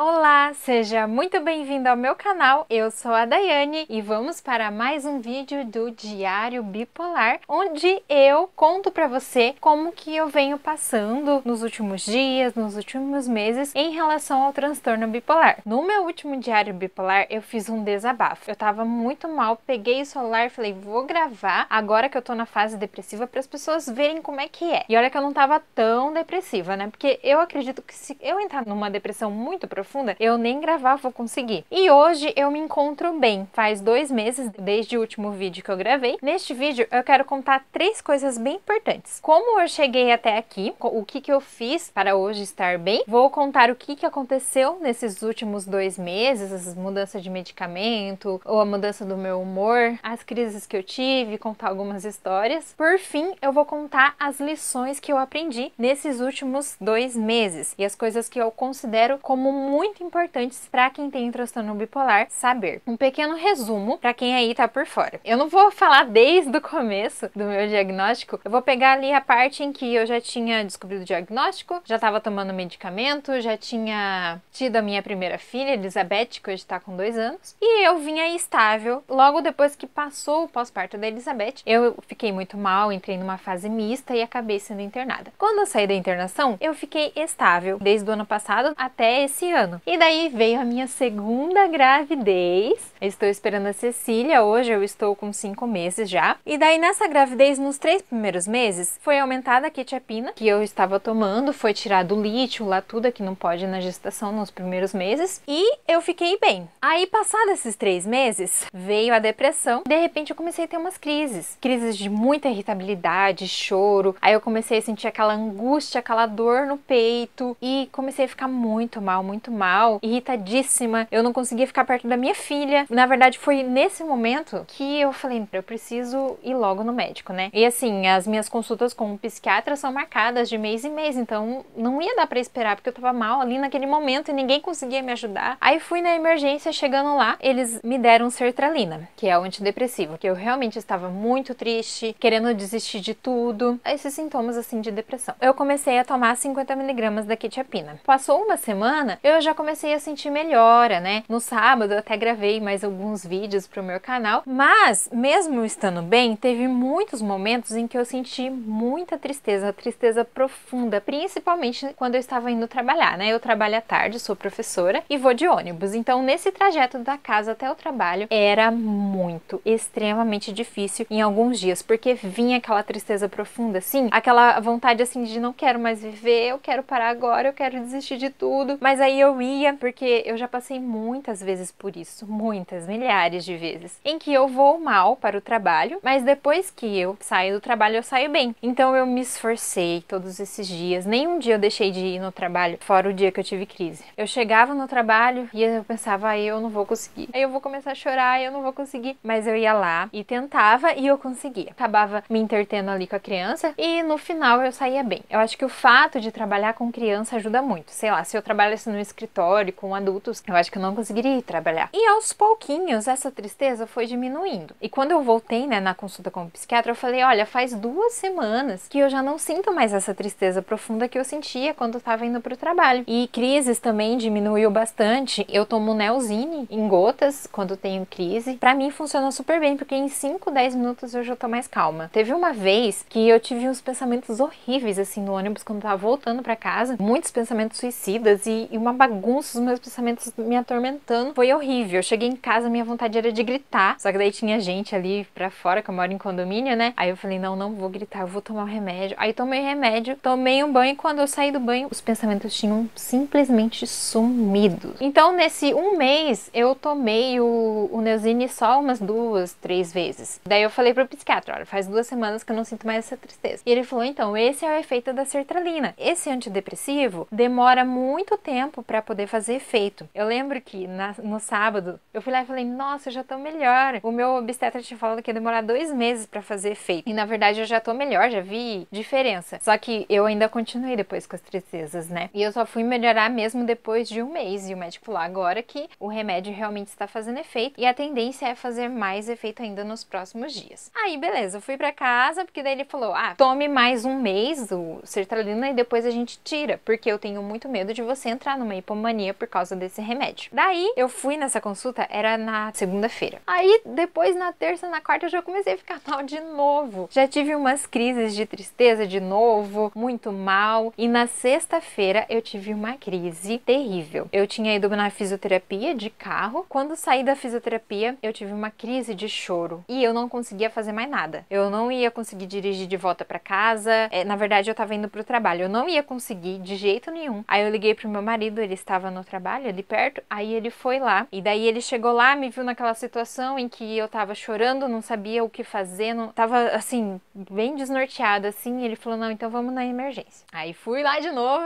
Olá, seja muito bem-vindo ao meu canal, eu sou a Daiane e vamos para mais um vídeo do Diário Bipolar, onde eu conto para você como que eu venho passando nos últimos dias, nos últimos meses em relação ao transtorno bipolar. No meu último Diário Bipolar eu fiz um desabafo, eu tava muito mal, peguei o celular e falei, vou gravar agora que eu tô na fase depressiva para as pessoas verem como é que é. E olha que eu não tava tão depressiva, né? Porque eu acredito que se eu entrar numa depressão muito profunda, eu nem gravar vou conseguir. E hoje eu me encontro bem. Faz 2 meses desde o último vídeo que eu gravei. Neste vídeo eu quero contar 3 coisas bem importantes. Como eu cheguei até aqui, o que eu fiz para hoje estar bem. Vou contar o que aconteceu nesses últimos 2 meses, as mudanças de medicamento, ou a mudança do meu humor, as crises que eu tive, contar algumas histórias. Por fim, eu vou contar as lições que eu aprendi nesses últimos 2 meses e as coisas que eu considero como muito importantes para quem tem transtorno bipolar saber. Um pequeno resumo para quem aí tá por fora. Eu não vou falar desde o começo do meu diagnóstico, eu vou pegar ali a parte em que eu já tinha descobrido o diagnóstico, já estava tomando medicamento, já tinha tido a minha primeira filha, Elizabeth, que hoje tá com 2 anos, e eu vinha estável. Logo depois que passou o pós-parto da Elizabeth, eu fiquei muito mal, entrei numa fase mista e acabei sendo internada. Quando eu saí da internação, eu fiquei estável desde o ano passado até esse ano. E daí veio a minha segunda gravidez. Eu estou esperando a Cecília, hoje eu estou com 5 meses já. E daí nessa gravidez, nos 3 primeiros meses, foi aumentada a quetiapina que eu estava tomando, foi tirado o lítio, lá tudo que não pode na gestação nos primeiros meses. E eu fiquei bem. Aí passados esses 3 meses, veio a depressão. De repente eu comecei a ter umas crises. Crises de muita irritabilidade, choro. Aí eu comecei a sentir aquela angústia, aquela dor no peito. E comecei a ficar muito mal, irritadíssima, eu não conseguia ficar perto da minha filha. Na verdade, foi nesse momento que eu falei, eu preciso ir logo no médico, né? E assim, as minhas consultas com o psiquiatra são marcadas de mês em mês, então não ia dar pra esperar, porque eu tava mal ali naquele momento e ninguém conseguia me ajudar. Aí fui na emergência, chegando lá, eles me deram sertralina, que é o antidepressivo, que eu realmente estava muito triste, querendo desistir de tudo, esses sintomas assim de depressão. Eu comecei a tomar 50 mg da quetiapina. Passou uma semana, eu já comecei a sentir melhora, né? No sábado eu até gravei mais alguns vídeos pro meu canal, mas mesmo estando bem, teve muitos momentos em que eu senti muita tristeza, tristeza profunda, principalmente quando eu estava indo trabalhar, né? Eu trabalho à tarde, sou professora e vou de ônibus, então nesse trajeto da casa até o trabalho era muito, extremamente difícil em alguns dias, porque vinha aquela tristeza profunda, assim, aquela vontade assim de não quero mais viver, eu quero parar agora, eu quero desistir de tudo, mas aí eu ia, porque eu já passei muitas vezes por isso, muitas, milhares de vezes, em que eu vou mal para o trabalho, mas depois que eu saio do trabalho, eu saio bem. Então eu me esforcei todos esses dias, nenhum dia eu deixei de ir no trabalho, fora o dia que eu tive crise. Eu chegava no trabalho e eu pensava, aí eu não vou conseguir, aí eu vou começar a chorar, eu não vou conseguir, mas eu ia lá e tentava e eu conseguia. Acabava me entretendo ali com a criança e no final eu saía bem. Eu acho que o fato de trabalhar com criança ajuda muito, sei lá, se eu trabalhasse no escritório com adultos, eu acho que eu não conseguiria ir trabalhar. E aos pouquinhos essa tristeza foi diminuindo. E quando eu voltei, né, na consulta com o psiquiatra, eu falei, olha, faz 2 semanas que eu já não sinto mais essa tristeza profunda que eu sentia quando eu tava indo pro trabalho. E crises também diminuiu bastante. Eu tomo Neosine em gotas quando tenho crise. Pra mim funciona super bem, porque em 5, 10 minutos eu já tô mais calma. Teve uma vez que eu tive uns pensamentos horríveis, assim, no ônibus quando eu tava voltando pra casa. Muitos pensamentos suicidas e uma bagunça, os meus pensamentos me atormentando. Foi horrível. Eu cheguei em casa, minha vontade era de gritar. Só que daí tinha gente ali pra fora, que eu moro em condomínio, né? Aí eu falei, não vou gritar, eu vou tomar um remédio. Aí tomei remédio, tomei um banho e quando eu saí do banho, os pensamentos tinham simplesmente sumido. Então, nesse 1 mês, eu tomei o Neosine só umas 2, 3 vezes. Daí eu falei pro psiquiatra, olha, faz 2 semanas que eu não sinto mais essa tristeza. E ele falou, então, esse é o efeito da sertralina. Esse antidepressivo demora muito tempo pra poder fazer efeito. Eu lembro que no sábado, eu fui lá e falei, nossa, eu já tô melhor. O meu obstetra tinha falado que ia demorar 2 meses pra fazer efeito. E na verdade eu já tô melhor, já vi diferença. Só que eu ainda continuei depois com as tristezas, né? E eu só fui melhorar mesmo depois de 1 mês. E o médico falou agora que o remédio realmente está fazendo efeito. E a tendência é fazer mais efeito ainda nos próximos dias. Aí, beleza, eu fui pra casa, porque daí ele falou, tome mais 1 mês o sertralina e depois a gente tira. Porque eu tenho muito medo de você entrar numa hipomania por causa desse remédio. Daí eu fui nessa consulta, era na segunda-feira. Aí depois na terça, na quarta eu já comecei a ficar mal de novo. Já tive umas crises de tristeza de novo, muito mal. E na sexta-feira eu tive uma crise terrível. Eu tinha ido na fisioterapia de carro. Quando saí da fisioterapia, eu tive uma crise de choro e eu não conseguia fazer mais nada. Eu não ia conseguir dirigir de volta para casa. Na verdade, eu tava indo pro trabalho. Eu não ia conseguir de jeito nenhum. Aí eu liguei pro meu marido, ele estava no trabalho ali perto. Aí ele foi lá e daí ele chegou lá, me viu naquela situação em que eu tava chorando, não sabia o que fazer, não tava assim bem desnorteada assim. Ele falou: "Não, então vamos na emergência". Aí fui lá de novo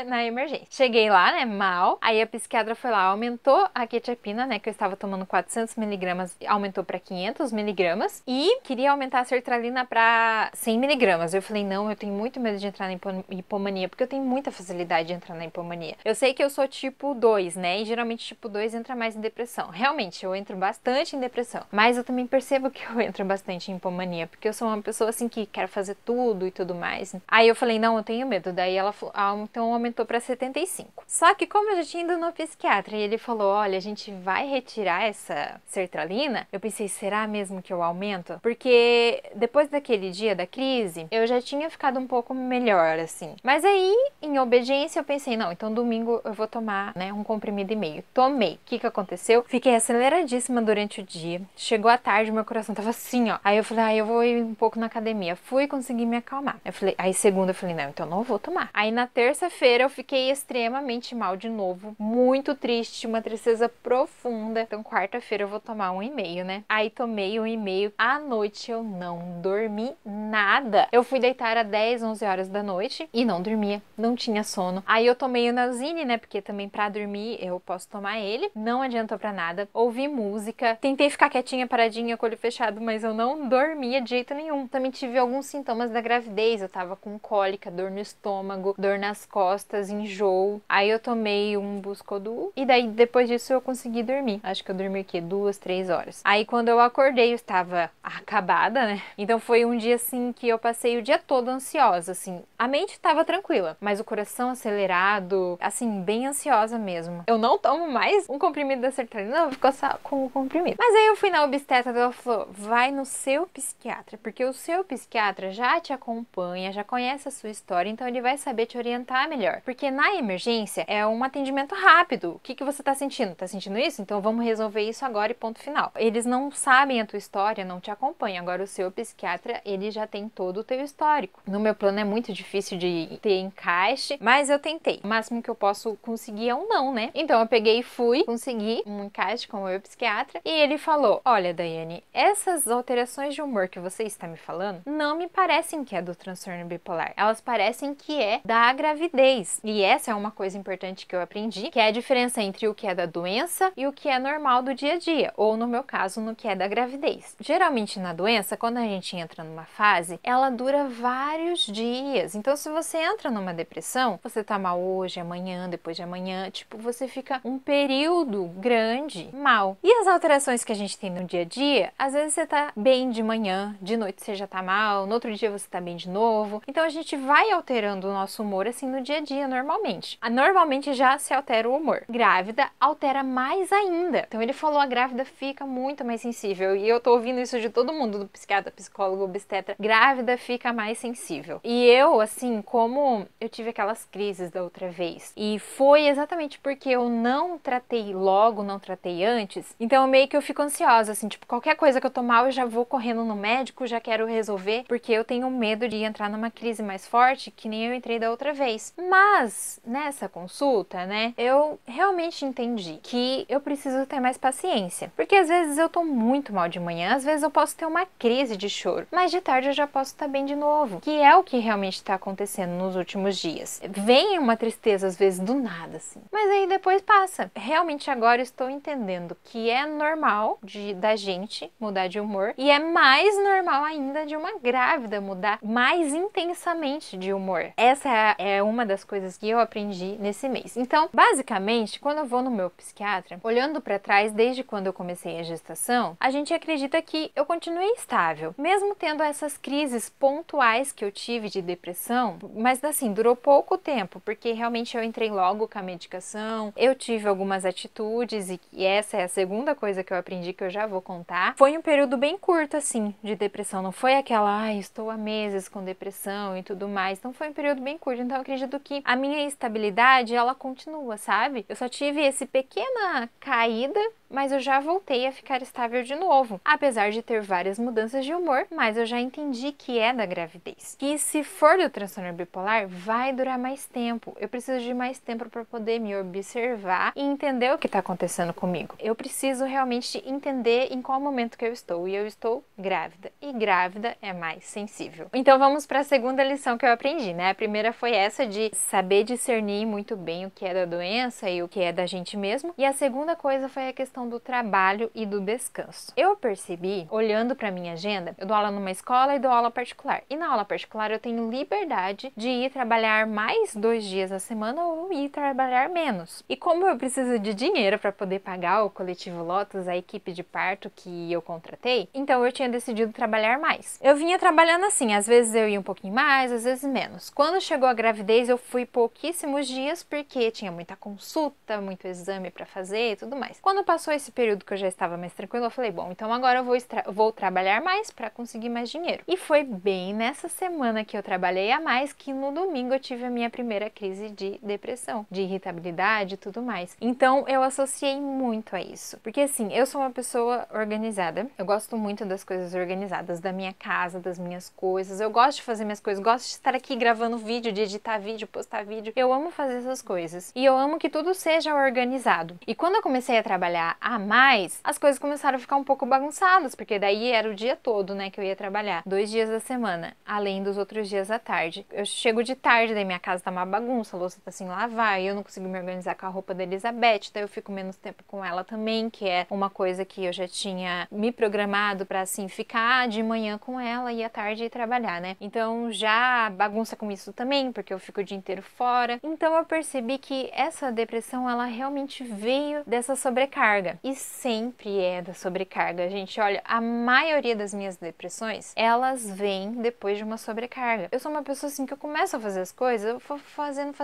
na emergência. Cheguei lá, né, mal. Aí a psiquiatra foi lá, aumentou a quetiapina, né, que eu estava tomando 400 miligramas, aumentou para 500 miligramas e queria aumentar a sertralina para 100 miligramas. Eu falei: "Não, eu tenho muito medo de entrar na hipomania, porque eu tenho muita facilidade de entrar na hipomania. Eu sei que eu sou tipo 2, né, e geralmente tipo 2 entra mais em depressão. Realmente, eu entro bastante em depressão, mas eu também percebo que eu entro bastante em hipomania, porque eu sou uma pessoa assim que quero fazer tudo e tudo mais". Aí eu falei: "Não, eu tenho medo". Daí ela falou: "Ah, então aumentou para 75". Só que como eu já tinha ido no psiquiatra e ele falou: "Olha, a gente vai retirar essa sertralina", eu pensei: será mesmo que eu aumento? Porque depois daquele dia da crise, eu já tinha ficado um pouco melhor, assim. Mas aí, em obediência, eu pensei: não, então domingo eu vou tomar, né, um comprimido e meio. Tomei. O que que aconteceu? Fiquei aceleradíssima durante o dia. Chegou a tarde, meu coração tava assim, ó. Aí eu falei: eu vou ir um pouco na academia. Fui conseguir me acalmar. Eu falei, aí segunda eu falei: não, então não vou tomar. Aí na terça-feira eu fiquei extremamente mal de novo, muito triste, uma tristeza profunda. Então quarta-feira eu vou tomar 1,5, né? Aí tomei 1,5. À noite eu não dormi nada. Eu fui deitar às 10, 11 horas da noite e não dormia, não tinha sono. Aí eu tomei o Nalzine, né? Porque também pra dormir eu posso tomar ele. Não adiantou pra nada. Ouvi música, tentei ficar quietinha, paradinha, com o olho fechado, mas eu não dormia de jeito nenhum. Também tive alguns sintomas da gravidez. Eu tava com cólica, dor no estômago, dor nas costas, enjoo. Aí eu tomei um Buscodu e daí depois disso eu consegui dormir. Acho que eu dormi o quê? 2, 3 horas. Aí quando eu acordei eu estava acabada, né? Então foi um dia assim que eu passei o dia todo ansiosa, assim. A mente estava tranquila, mas o coração acelerado, assim, bem ansiosa mesmo. Eu não tomo mais um comprimido da sertralina, não, ficou só com o comprimido. Mas aí eu fui na obstetra e ela falou: vai no seu psiquiatra, porque o seu psiquiatra já te acompanha, já conhece a sua história, então ele vai saber te orientar melhor. Porque na emergência é um atendimento rápido. O que que você tá sentindo? Tá sentindo isso? Então vamos resolver isso agora e ponto final. Eles não sabem a tua história, não te acompanham. Agora o seu psiquiatra, ele já tem todo o teu histórico. No meu plano é muito difícil de ter encaixe, mas eu tentei. O máximo que eu posso conseguir é um não, né? Então eu peguei e fui, consegui um encaixe com o meu psiquiatra e ele falou: olha, Daiane, essas alterações de humor que você está me falando não me parecem que é do transtorno bipolar. Elas parecem que é da gravidez. E essa é uma coisa importante que eu aprendi, que é a diferença entre o que é da doença e o que é normal do dia a dia, ou no meu caso, no que é da gravidez. Geralmente na doença, quando a gente entra numa fase, ela dura vários dias. Então se você entra numa depressão, você tá mal hoje, amanhã, depois de amanhã, tipo, você fica um período grande mal. E as alterações que a gente tem no dia a dia, às vezes você tá bem de manhã, de noite você já tá mal, no outro dia você tá bem de novo. Então a gente vai alterando o nosso humor assim no dia a dia normalmente. Normalmente já se altera o humor. Grávida altera mais ainda. Então ele falou: a grávida fica muito mais sensível. E eu tô ouvindo isso de todo mundo, do psiquiatra, psicólogo, obstetra. Grávida fica mais sensível. E eu, assim, como eu tive aquelas crises da outra vez, e foi exatamente porque eu não tratei logo, não tratei antes, então meio que eu fico ansiosa, assim, tipo, qualquer coisa que eu tô mal, eu já vou correndo no médico, já quero resolver, porque eu tenho medo de entrar numa crise mais forte, que nem eu entrei da outra vez. Mas, nessa consulta, né, eu realmente entendi que eu preciso ter mais paciência, porque às vezes eu tô muito mal de manhã, às vezes eu posso ter uma crise de choro, mas de tarde eu já posso estar bem de novo, que é o que realmente está acontecendo nos últimos dias. Vem uma tristeza às vezes do nada, assim, mas aí depois passa. Realmente agora eu estou entendendo que é normal da gente mudar de humor, e é mais normal ainda de uma grávida mudar mais intensamente de humor. Essa é uma das coisas que eu aprendi nesse mês. Então, basicamente, quando eu vou no meu psiquiatra, olhando para trás desde quando eu comecei a gestação, a gente acredita que eu continuei estável, mesmo tendo essas crises pontuais que eu tive de depressão, mas assim, durou pouco tempo, porque realmente eu entrei logo logo com a medicação. Eu tive algumas atitudes e essa é a segunda coisa que eu aprendi que eu já vou contar. Foi um período bem curto, assim, de depressão. Não foi aquela, ai, estou há meses com depressão e tudo mais. Então foi um período bem curto. Então eu acredito que a minha estabilidade, ela continua, sabe? Eu só tive esse pequena caída, mas eu já voltei a ficar estável de novo, apesar de ter várias mudanças de humor, mas eu já entendi que é da gravidez. Que se for do transtorno bipolar, vai durar mais tempo. Eu preciso de mais tempo para poder me observar e entender o que está acontecendo comigo. Eu preciso realmente entender em qual momento que eu estou, e eu estou grávida. E grávida é mais sensível. Então vamos para a segunda lição que eu aprendi, né? A primeira foi essa de saber discernir muito bem o que é da doença e o que é da gente mesmo. E a segunda coisa foi a questão do trabalho e do descanso. Eu percebi, olhando para minha agenda, eu dou aula numa escola e dou aula particular. E na aula particular eu tenho liberdade de ir trabalhar mais 2 dias a semana ou ir trabalhar menos. E como eu preciso de dinheiro para poder pagar o Coletivo Lotus, a equipe de parto que eu contratei, então eu tinha decidido trabalhar mais. Eu vinha trabalhando assim, às vezes eu ia um pouquinho mais, às vezes menos. Quando chegou a gravidez eu fui pouquíssimos dias porque tinha muita consulta, muito exame para fazer e tudo mais. Quando passou esse período que eu já estava mais tranquila, eu falei, bom, então agora eu vou trabalhar mais para conseguir mais dinheiro. E foi bem nessa semana que eu trabalhei a mais que no domingo eu tive a minha primeira crise de depressão, de irritabilidade e tudo mais. Então eu associei muito a isso, porque assim, eu sou uma pessoa organizada, eu gosto muito das coisas organizadas, da minha casa, das minhas coisas, eu gosto de fazer minhas coisas, gosto de estar aqui gravando vídeo, de editar vídeo, postar vídeo, eu amo fazer essas coisas e eu amo que tudo seja organizado. E quando eu comecei a trabalhar a mais, as coisas começaram a ficar um pouco bagunçadas, porque daí era o dia todo, né, que eu ia trabalhar, 2 dias da semana, além dos outros dias à tarde. Eu chego de tarde, daí minha casa tá uma bagunça, a louça tá sem lavar, e eu não consigo me organizar com a roupa da Elizabeth, daí eu fico menos tempo com ela também, que é uma coisa que eu já tinha me programado pra, assim, ficar de manhã com ela e à tarde ir trabalhar, né? Então já bagunça com isso também, porque eu fico o dia inteiro fora. Então eu percebi que essa depressão, ela realmente veio dessa sobrecarga. E sempre é da sobrecarga, gente. Olha, a maioria das minhas depressões, elas vêm depois de uma sobrecarga. Eu sou uma pessoa assim que eu começo a fazer as coisas, eu vou fazendo,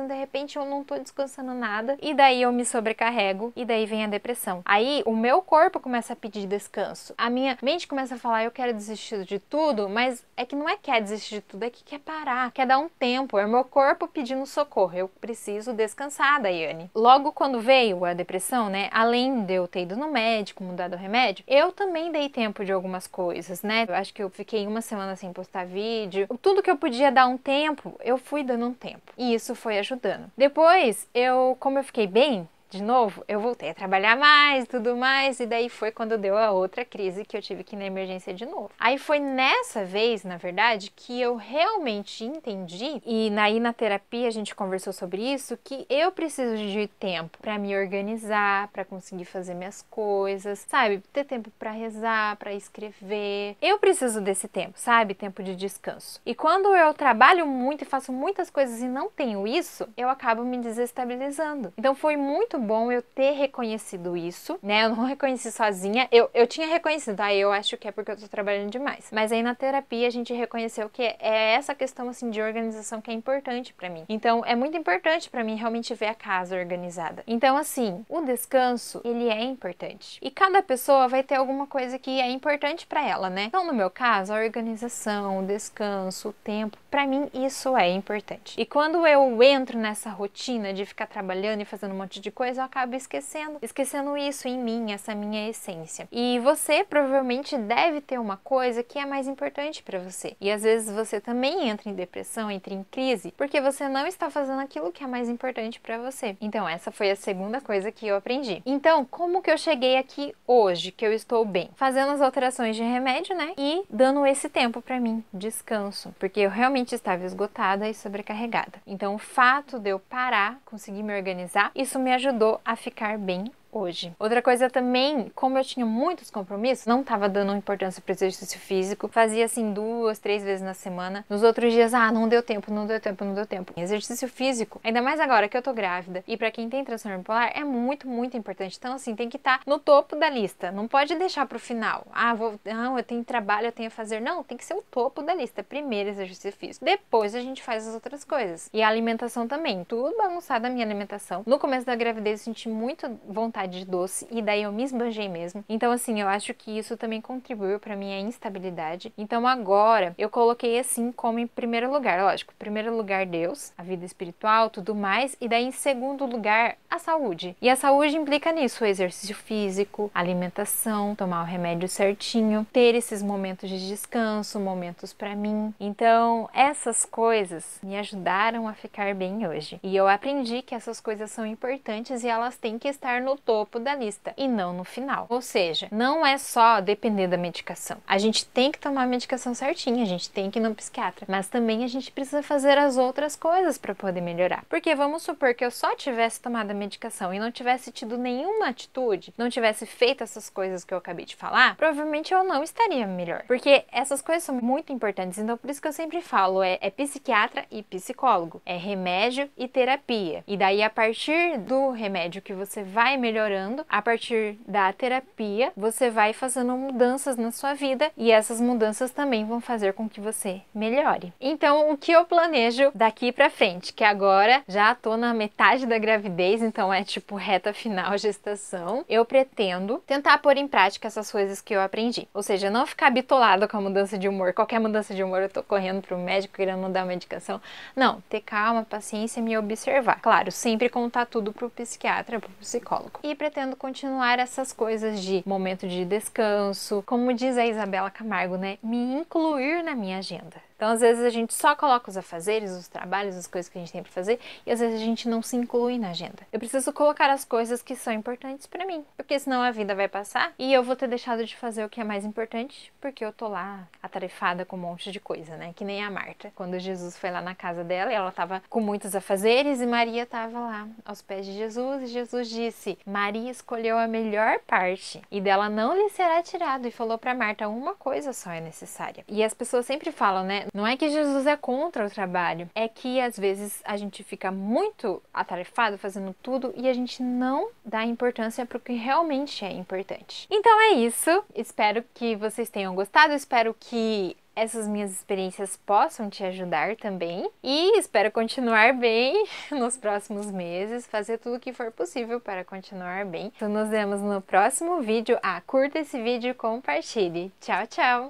de repente eu não tô descansando nada, e daí eu me sobrecarrego, e daí vem a depressão. Aí o meu corpo começa a pedir descanso. A minha mente começa a falar, eu quero desistir de tudo, mas é que não é quer desistir de tudo, é que quer parar, quer dar um tempo. É o meu corpo pedindo socorro, eu preciso descansar, Daiane. Logo quando veio a depressão, né, além de eu ter ido no médico, mudado o remédio, eu também dei tempo de algumas coisas, né? Eu acho que eu fiquei uma semana sem postar vídeo. Tudo que eu podia dar um tempo, eu fui dando um tempo. E isso foi ajudando. Depois, como eu fiquei bem, de novo, eu voltei a trabalhar mais e tudo mais, e daí foi quando deu a outra crise que eu tive que ir na emergência de novo. Aí foi nessa vez, na verdade, que eu realmente entendi, e aí na terapia a gente conversou sobre isso, que eu preciso de tempo pra me organizar, pra conseguir fazer minhas coisas, sabe? Ter tempo pra rezar, pra escrever. Eu preciso desse tempo, sabe? Tempo de descanso. E quando eu trabalho muito e faço muitas coisas e não tenho isso, eu acabo me desestabilizando. Então foi muito bom eu ter reconhecido isso, né? Eu não reconheci sozinha. Eu tinha reconhecido, eu acho que é porque eu tô trabalhando demais. Mas aí na terapia a gente reconheceu que é essa questão, assim, de organização que é importante pra mim. Então é muito importante pra mim realmente ver a casa organizada. Então, assim, o descanso, ele é importante. E cada pessoa vai ter alguma coisa que é importante pra ela, né? Então, no meu caso, a organização, o descanso, o tempo, pra mim isso é importante. E quando eu entro nessa rotina de ficar trabalhando e fazendo um monte de coisa, eu acabo esquecendo isso em mim, essa minha essência. E você provavelmente deve ter uma coisa que é mais importante para você. E às vezes você também entra em depressão, entra em crise, porque você não está fazendo aquilo que é mais importante para você. Então essa foi a segunda coisa que eu aprendi. Então, como que eu cheguei aqui hoje, que eu estou bem? Fazendo as alterações de remédio, né? E dando esse tempo para mim, descanso, porque eu realmente estava esgotada e sobrecarregada. Então, o fato de eu parar, conseguir me organizar, isso me ajudou a ficar bem hoje. Outra coisa também, como eu tinha muitos compromissos, não tava dando importância para exercício físico, fazia assim 2, 3 vezes na semana. Nos outros dias, não deu tempo, não deu tempo, não deu tempo. Exercício físico, ainda mais agora que eu tô grávida e para quem tem transtorno bipolar, é muito, muito importante. Então assim, tem que estar no topo da lista, não pode deixar pro final. Eu tenho trabalho, eu tenho a fazer. Não, tem que ser o topo da lista. Primeiro exercício físico, depois a gente faz as outras coisas. E a alimentação também, tudo bagunçado a minha alimentação. No começo da gravidez eu senti muita vontade de doce e daí eu me esbanjei mesmo. Então assim, eu acho que isso também contribuiu para minha instabilidade. Então agora eu coloquei assim como em primeiro lugar, lógico, em primeiro lugar Deus, a vida espiritual, tudo mais, e daí em segundo lugar a saúde. E a saúde implica nisso, o exercício físico, alimentação, tomar o remédio certinho, ter esses momentos de descanso, momentos para mim. Então essas coisas me ajudaram a ficar bem hoje. E eu aprendi que essas coisas são importantes e elas têm que estar no topo da lista e não no final. Ou seja, não é só depender da medicação. A gente tem que tomar a medicação certinha, a gente tem que ir no psiquiatra, mas também a gente precisa fazer as outras coisas para poder melhorar. Porque vamos supor que eu só tivesse tomado a medicação e não tivesse tido nenhuma atitude, não tivesse feito essas coisas que eu acabei de falar, provavelmente eu não estaria melhor. Porque essas coisas são muito importantes, então por isso que eu sempre falo, é psiquiatra e psicólogo, é remédio e terapia. E daí a partir do remédio que você vai melhorando, a partir da terapia, você vai fazendo mudanças na sua vida e essas mudanças também vão fazer com que você melhore. Então, o que eu planejo daqui pra frente, que agora já tô na metade da gravidez, então é tipo reta final, gestação, eu pretendo tentar pôr em prática essas coisas que eu aprendi. Ou seja, não ficar bitolada com a mudança de humor. Qualquer mudança de humor eu tô correndo pro médico querendo mudar a medicação. Não, ter calma, paciência e me observar. Claro, sempre contar tudo pro psiquiatra, pro psicólogo. E pretendo continuar essas coisas de momento de descanso, como diz a Isabela Camargo, né? Me incluir na minha agenda. Então, às vezes, a gente só coloca os afazeres, os trabalhos, as coisas que a gente tem pra fazer, e às vezes a gente não se inclui na agenda. Eu preciso colocar as coisas que são importantes pra mim, porque senão a vida vai passar e eu vou ter deixado de fazer o que é mais importante, porque eu tô lá atarefada com um monte de coisa, né? Que nem a Marta. Quando Jesus foi lá na casa dela, ela tava com muitos afazeres e Maria tava lá aos pés de Jesus, e Jesus disse: Maria escolheu a melhor parte, e dela não lhe será tirado. E falou pra Marta: uma coisa só é necessária. E as pessoas sempre falam, né? Não é que Jesus é contra o trabalho, é que às vezes a gente fica muito atarefado fazendo tudo e a gente não dá importância para o que realmente é importante. Então é isso, espero que vocês tenham gostado, espero que essas minhas experiências possam te ajudar também e espero continuar bem nos próximos meses, fazer tudo o que for possível para continuar bem. Então nos vemos no próximo vídeo. Curta esse vídeo e compartilhe. Tchau, tchau!